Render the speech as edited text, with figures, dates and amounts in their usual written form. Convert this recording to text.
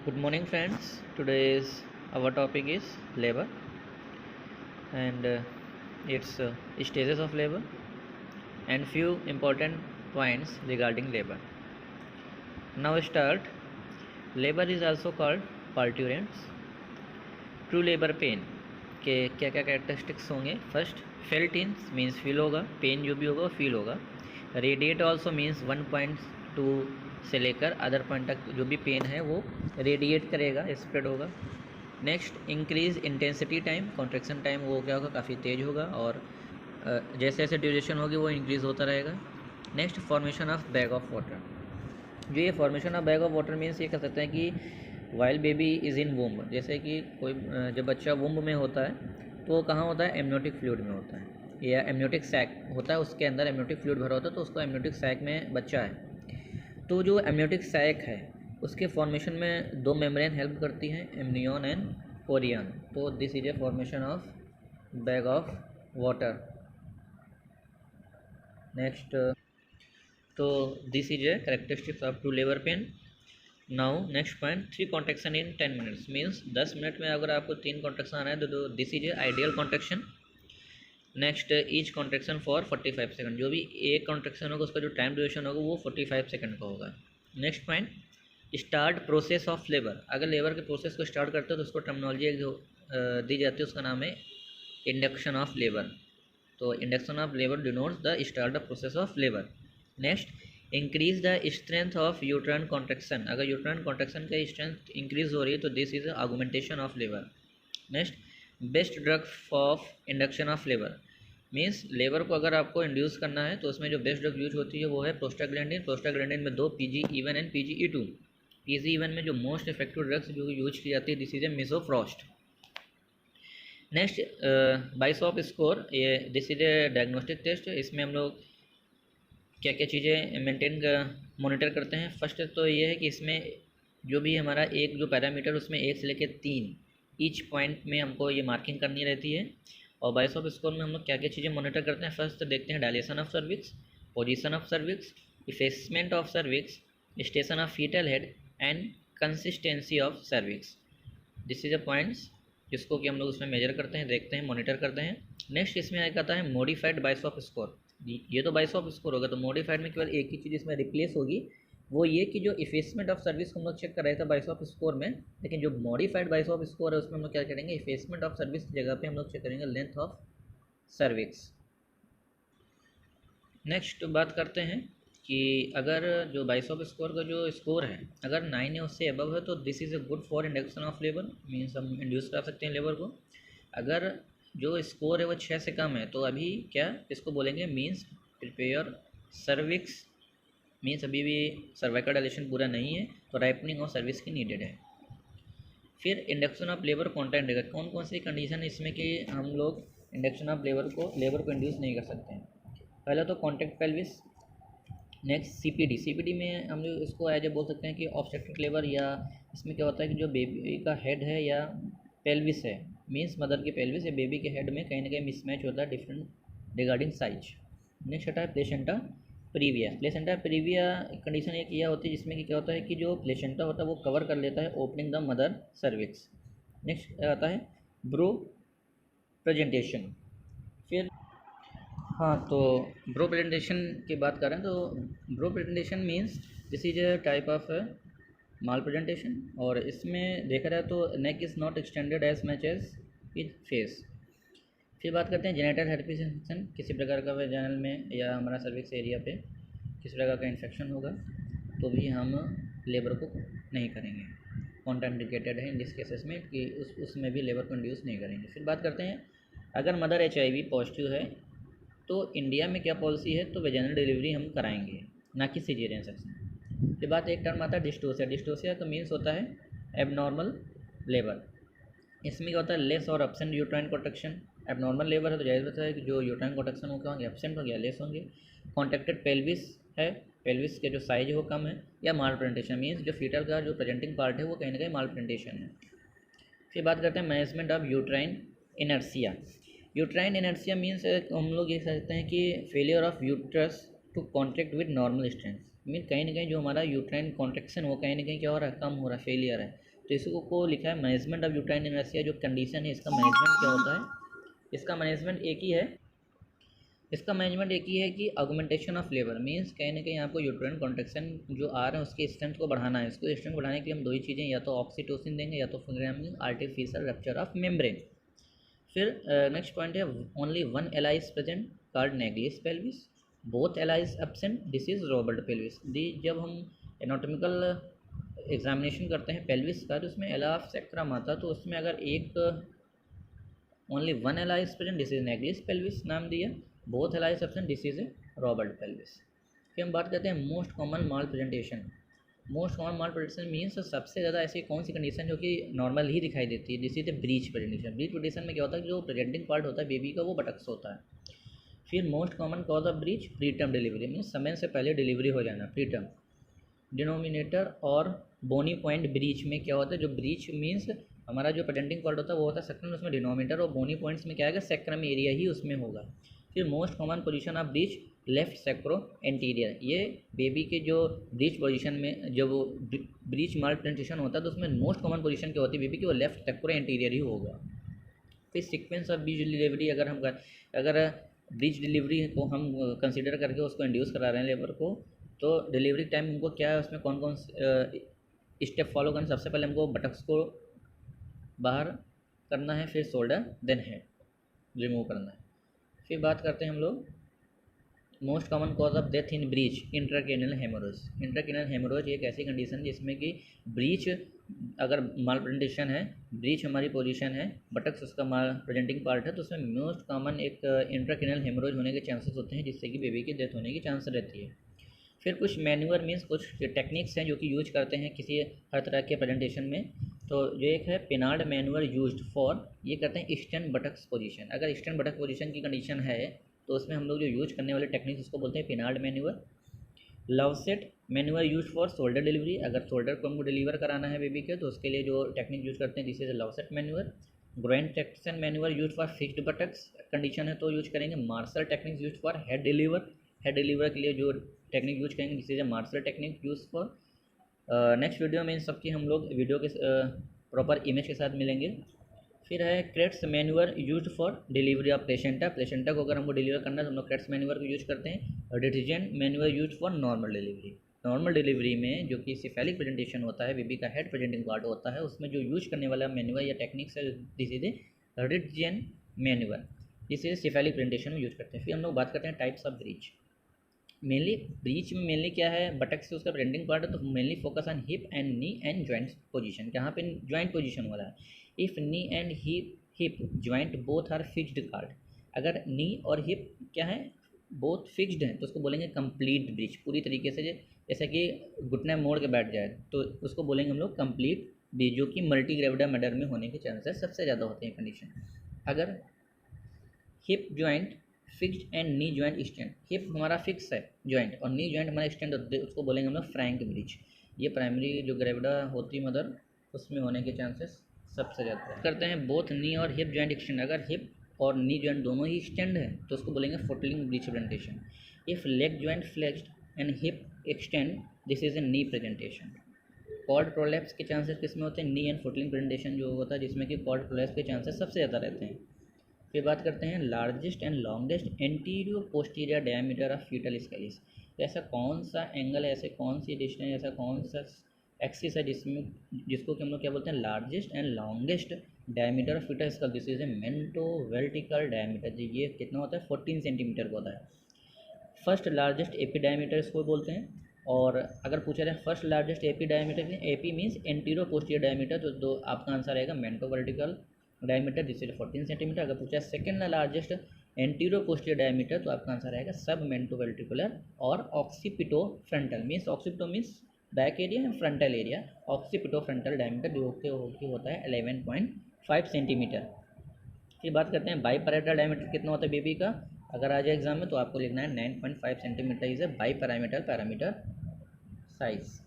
Good morning, friends. Today's our topic is labor and its stages of labor and few important points regarding labor. Now start. Labor is also called parturients. True labour pain के क्या क्या characteristics होंगे। First, felt in means feel होगा, pen जो भी होगा वो feel होगा। रेडिएट ऑल्सो मीन्स 1.2 से लेकर अदर पॉइंट तक जो भी पेन है वो रेडिएट करेगा, स्प्रेड होगा। Next, increase intensity time, contraction time वो क्या होगा, काफ़ी तेज होगा और जैसे जैसे ड्यूरेशन होगी वो इंक्रीज़ होता रहेगा। Next, formation of bag of water. जो ये formation of bag of water means ये कह सकते हैं कि while baby is in womb, जैसे कि कोई जब बच्चा वूम्ब में होता है तो वो कहाँ होता है, एमनियोटिक फ्लूइड में होता है या एमनियोटिक सैक होता है, उसके अंदर एमनियोटिक फ्लूइड भरा होता है तो उसको एमनियोटिक सैक में बच्चा है। तो जो एमनियोटिक सैक है उसके फॉर्मेशन में दो मेम्ब्रेन हेल्प करती हैं, एमनियन एंड पोरियन। तो this is a formation of bag of water. Next, तो this is a characteristics of true labour pain. Now next point, 3 contraction in 10 minutes means 10 minute में अगर आपको 3 contraction आना है तो this is a ideal contraction. Next, each contraction for 45 second, जो भी एक कॉन्ट्रेक्शन होगा उसका जो टाइम ड्यूरेशन होगा वो 45 सेकंड का होगा। Next point, start process of labour. अगर लेबर के प्रोसेस को स्टार्ट करते हो तो उसको टर्मिनोलॉजी एक जो दी जाती है उसका नाम है इंडक्शन ऑफ लेबर। तो induction of labour denotes the start the process of labour. Next, increase the strength of uterine contraction. अगर यूट्राइन कॉन्ट्रेक्शन का स्ट्रेंथ इंक्रीज हो रही है तो this is augmentation of labour. Next, best drug of induction of labour means labour को अगर आपको induce करना है तो उसमें जो बेस्ट ड्रग यूज होती है वो है प्रोस्टाग्लैंडिन। प्रोस्टाग्लैंडिन में दो, PGE1 एंड PGE2। PGE1 में जो मोस्ट इफेक्टिव ड्रग्स जो यूज की जाती है this is a misoprostol. Next, Bishop score, ये this is a diagnostic test. इसमें हम लोग क्या क्या चीज़ें मॉनिटर करते हैं। फर्स्ट तो ये है कि इसमें जो भी हमारा एक जो पैरामीटर उसमें 1 से लेकर 3 ईच पॉइंट में हमको ये मार्किंग करनी रहती है। और बाइसॉप स्कोर में हम लोग क्या क्या चीज़ें मॉनिटर करते हैं। फर्स्ट देखते हैं dilation of cervix, position of cervix, effacement of cervix, station of foetal head and consistency of cervix. This is a points जिसको कि हम लोग उसमें मेजर करते हैं, देखते हैं, मॉनिटर करते हैं। नेक्स्ट इसमें एक आता है मॉडिफाइड बाइसॉप स्कोर। ये तो बाइसॉप स्कोर होगा, तो मॉडिफाइड में केवल एक ही चीज़ इसमें रिप्लेस होगी, वो ये कि जो इफेसमेंट ऑफ सर्विस हम लोग चेक कर रहे थे बाइसॉप स्कोर में, लेकिन जो मॉडिफाइड बाइसॉप स्कोर है उसमें हम लोग क्या करेंगे, इफेसमेंट ऑफ सर्विस की जगह पे हम लोग चेक करेंगे लेंथ ऑफ सर्विक्स। नेक्स्ट बात करते हैं कि अगर जो बाइसॉप स्कोर का जो स्कोर है अगर 9 है उससे अबव है तो this is a good for induction of labour means हम इंड्यूस कर सकते हैं लेबर को। अगर जो स्कोर है वो 6 से कम है तो अभी क्या इसको बोलेंगे मीन्स प्रिपेयर सर्विक्स, मीन्स अभी भी सर्वाइकल डायलेशन पूरा नहीं है तो राइपनिंग ऑफ सर्विस की नीडेड है। फिर इंडक्शन ऑफ लेबर कॉन्टेंट है, कौन कौन सी कंडीशन है इसमें कि हम लोग इंडक्शन ऑफ लेबर को इंड्यूस नहीं कर सकते हैं। पहला तो कॉन्टैक्ट पेल्विस। नेक्स्ट, CPD में हम लोग इसको एज ए बोल सकते हैं कि ऑब्स्टेट्रिक लेबर, या इसमें क्या होता है कि जो बेबी का हेड है या पेल्विस है मीन्स मदर की पेल्विस या बेबी के हेड में कहीं ना कहीं मिसमैच होता है डिफरेंट रिगार्डिंग साइज। नेक्स्ट आता है placenta previa. Placenta previa condition एक यह होती है जिसमें कि क्या होता है कि जो प्लेसेंटा होता है वो कवर कर लेता है opening the mother cervix. Next आता है ब्रो प्रेजेंटेशन। फिर हाँ, तो ब्रो प्रेजेंटेशन की बात करें तो brow presentation means this is a type of mal presentation, और इसमें देखा जाए तो neck is not extended as much as it face. फिर बात करते हैं जेनेटल हेर्पिस इन्फेक्शन, किसी प्रकार का वेजाइनल में या हमारा सर्विक्स एरिया पे किसी प्रकार का इन्फेक्शन होगा तो भी हम लेबर को नहीं करेंगे, कॉन्ट्राइंडिकेटेड है इन दिस केसेस में कि उसमें भी लेबर को इंड्यूस नहीं करेंगे। फिर बात करते हैं अगर मदर HIV पॉजिटिव है तो इंडिया में क्या पॉलिसी है, तो वेजाइनल डिलीवरी हम कराएंगे ना कि सीजेरियन सेक्शन। फिर बात एक टर्म आता है डिस्टोसिया। डिस्टोसिया तो मीन्स होता है एबनॉर्मल लेबर। इसमें क्या होता है, लेस और absent uterine contraction. Abnormal labour है तो जाहिर बात है कि जो यूट्राइन कॉन्ट्रैक्शन होगा होंगे, एब्सेंट हो गया लेस होंगे। कॉन्ट्रैक्टेड पेल्विस है, पेल्विस के जो साइज है वो कम है, या माल प्रेजेंटेशन मीन्स जो फीटल का जो प्रेजेंटिंग पार्ट है वो कहीं ना कहीं माल प्रेजेंटेशन है। फिर बात करते हैं management of uterine inertia. Uterine inertia means हम लोग ये सकते हैं कि failure of uterus to contract with normal strength. Mean कहीं ना कहीं जो हमारा यूट्राइन कॉन्ट्रैक्शन वो कहीं ना कहीं क्या हो रहा है, कम हो रहा है, फेलियर है। तो इसको लिखा है मैनेजमेंट ऑफ यूट्राइन एनेस्थीसिया। जो कंडीशन है इसका मैनेजमेंट क्या होता है, इसका मैनेजमेंट एक ही है, इसका मैनेजमेंट एक ही है कि ऑगमेंटेशन ऑफ लेबर मींस कहीं ना कहीं आपको यूट्राइन कॉन्ट्रैक्शन जो आ रहे हैं उसकी स्ट्रेंथ को बढ़ाना है। इसको स्ट्रेंथ बढ़ाने के लिए हम दो ही चीज़ें, या तो ऑक्सीटोसिन देंगे या तो आर्टिफिशियल रप्चर ऑफ मेम्ब्रेन। फिर नेक्स्ट पॉइंट है only one alae is present called Naegele's pelvis, both alae is absent this is Robert pelvis. दी जब हम एनाटॉमिकल एग्जामिनेशन करते हैं पेल्विस का तो उसमें एला ऑफ सेक्रम आता है, तो उसमें अगर एक only one alae is present this is Naegele's pelvis नाम दिया, both alae is absent this is Robert pelvis. फिर हम बात करते हैं most common malpresentation. Most common malpresentation means सबसे ज़्यादा ऐसी कौन सी कंडीशन जो कि नॉर्मल ही दिखाई देती है, this is breech presentation. Breech presentation में क्या होता है कि जो प्रेजेंटिंग पार्ट होता है बेबी का वो बटक्स होता है। फिर most common cause of breach pre term delivery means समय से पहले डिलीवरी हो जाना, प्री टर्म। डिनोमिनेटर और बोनी पॉइंट ब्रीच में क्या होता है, जो ब्रीच मीन्स हमारा जो प्रेजेंटिंग पार्ट होता है वो होता है सेक्रम, उसमें डिनोमिनेटर और बोनी पॉइंट्स में क्या आएगा, सेक्रम एरिया ही उसमें होगा। फिर most common position of breech left sacro anterior, ये बेबी के जो ब्रीच पोजीशन में जब वो ब्रीच माल प्रेजेंटेशन होता है तो उसमें मोस्ट कॉमन पोजीशन क्या होती है बेबी की, वो लेफ्ट सेक्रो एंटीरियर ही होगा। फिर सीक्वेंस ऑफ ब्रीच डिलीवरी, अगर ब्रीच डिलीवरी को हम कंसिडर करके उसको इंड्यूस करा रहे हैं लेबर को, तो डिलीवरी टाइम उनको क्या है उसमें कौन कौन स्टेप फॉलो करना। सबसे पहले हमको बटक्स को बाहर करना है, फिर शोल्डर देन हेड रिमूव करना है। फिर बात करते हैं हम लोग most common cause of death in breach intracranial haemorrhage. Intracranial haemorrhage एक ऐसी कंडीशन जिसमें कि ब्रीच अगर माल प्रेजेंटेशन है, ब्रीच हमारी पोजीशन है, बटक्स उसका माल प्रेजेंटिंग पार्ट है, तो उसमें मोस्ट कॉमन एक इंट्राक्रेनियल हेमोरेज होने के चांसेस होते हैं जिससे कि बेबी की डेथ होने की चांस रहती है। फिर कुछ मैन्यूअर मीन्स कुछ टेक्निक्स हैं जो कि यूज करते हैं किसी हर तरह के प्रेजेंटेशन में। तो जो एक है पेनाल्ड मैन्यूअर यूज्ड फॉर, ये करते हैं ईस्टर्न बटक्स पोजीशन। अगर ईस्टर्न बटक पोजीशन की कंडीशन है तो उसमें हम लोग जो यूज करने वाले टेक्निक्स उसको बोलते हैं Pinard manoeuvre. Lovset manoeuvre use for shoulder delivery, अगर शोल्डर को हमको डिलीवर कराना है बेबी के तो उसके लिए जो टेक्निक यूज करते हैं this is Lovset manoeuvre. Groin traction manoeuvre use for fixed buttocks condition है तो यूज करेंगे। Marshal technique use for head deliver, head deliver के लिए जो टेक्निक यूज करेंगे this is marshal technique use for. Next video में इन सबकी हम लोग वीडियो के प्रॉपर इमेज के साथ मिलेंगे। फिर है crates manure use for delivery of placenta, placenta को अगर हमको डिलीवर करना है तो हम लोग क्रेट्स मैन्यूअर को यूज करते हैं। Detergent manure use for normal delivery, normal delivery में जो कि सिफेलिक प्रेजेंटेशन होता है, बेबी का हेड प्रेजेंटिंग पार्ट होता है, उसमें जो यूज करने वाला मैन्यूअर या टेक्निक्स है दिस इज डिटर्जेंट मैन्यूअर, जिसे सिफेलिक प्रेजेंटेशन में यूज करते हैं। फिर हम लोग बात करते हैं types of breech. Mainly breech में मेनली क्या है, बटक से उसका प्रेजेंटिंग पार्ट है तो mainly focus on hip and knee and joint position, जहाँ पे जॉइंट पोजीशन वाला है। If knee and hip joint both are fixed card, अगर नी और हिप क्या है बोथ फिक्स्ड हैं तो उसको बोलेंगे कंप्लीट ब्रीच, पूरी तरीके से जैसे कि घुटना मोड़ के बैठ जाए तो उसको बोलेंगे हम लोग कंप्लीट ब्रीच, जो कि मल्टी ग्रेविडा मर्डर में होने के चांसेस सबसे ज़्यादा होते हैं कंडीशन। अगर hip joint fixed and knee joint stand, hip हमारा फिक्स है जॉइंट और नी जॉइंट हमारा स्टैंड होते हैं, उसको बोलेंगे हम लोग फ्रैंक ब्रीच। ये प्राइमरी जो ग्रेविडा होती मदर उसमें होने के चांसेस सबसे ज़्यादा करते हैं। बोथ नी और हिप जॉइंट एक्सटेंड, अगर हिप और नी जॉइंट दोनों ही एक्सटेंड है तो उसको बोलेंगे footling breech presentation. If leg joint flexed and hip extend this is a knee presentation. Cord prolapse के चांसेस किसमें होते हैं, नी एंड फुटलिंग प्रेजेंटेशन जो होता है जिसमें कि कॉर्ड प्रोलैप्स के चांसेस सबसे ज़्यादा रहते हैं। फिर बात करते हैं largest and longest antero posterior diameter of fetal skull. तो ऐसा कौन सा एंगल है, ऐसे कौन सी डिस्टेंस, ऐसा कौन सा एक्सिस है जिसको कि हम लोग क्या बोलते हैं largest and longest diameter of fetal skull, this is a mento vertical diameter. ये कितना होता है 14 सेंटीमीटर का होता है। फर्स्ट लार्जेस्ट एपी डायमीटर इसको बोलते हैं। और अगर पूछा जाए first largest AP diameter, AP means antero posterior diameter, तो आपका आंसर आएगा mento vertical diameter this is 14 centimetre. अगर पूछा second largest antero posterior diameter तो आपका आंसर आएगा सब मेंटो वर्टिकुलर और occipito frontal means occipito means back area and frontal area, occipito frontal diameter जो होता है 11.5 सेंटीमीटर। फिर बात करते हैं बाईपैराइटल डायमीटर कितना होता है बेबी का, अगर आ जाए एग्जाम में तो आपको लिखना है 9.5 centimetre is a biparietal parameter size.